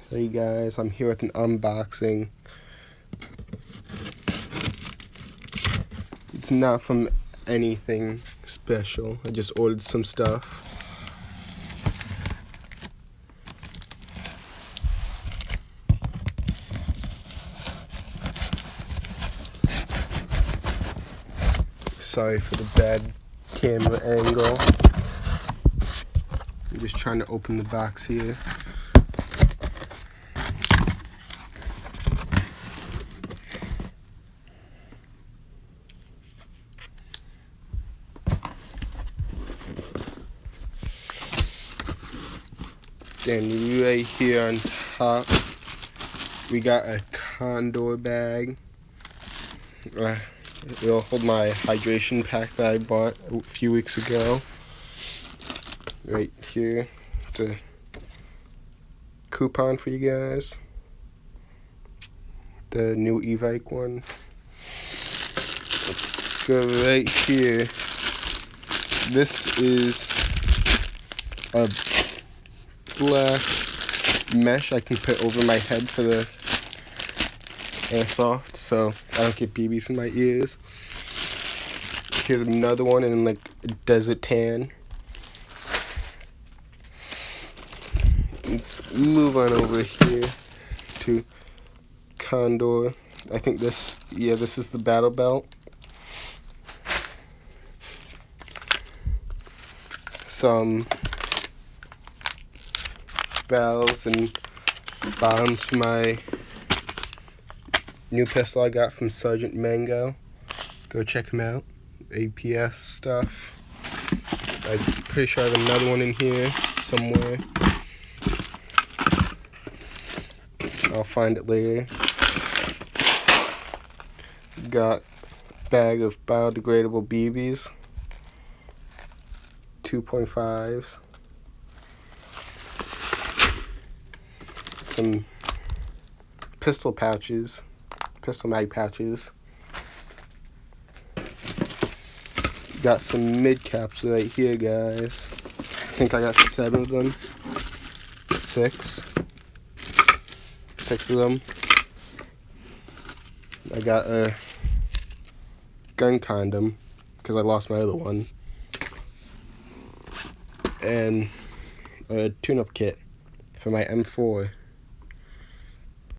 Hey guys, I'm here with an unboxing. It's not from anything special. I just ordered some stuff. Sorry for the bad camera angle. I'm just trying to open the box here. And right here on top, we got a condor bag. It'll hold my hydration pack that I bought a few weeks ago. Right here, it's a coupon for you guys. The new e-bike one. Let's go right here. This is a black mesh I can put over my head for the Airsoft, so I don't get BBs in my ears. Here's another one in like a desert tan. Let's move on over here to Condor. I think this is the battle belt. Some valves and bottoms for my new pistol I got from Sergeant Mango. Go check him out. APS stuff. I'm pretty sure I have another one in here somewhere. I'll find it later. Got a bag of biodegradable BBs. 2.5s. Some pistol pouches. Pistol mag pouches. Got some mid caps right here, guys. I think I got 7 of them. 6 of them. I got a gun condom because I lost my other one, and a tune-up kit for my M4.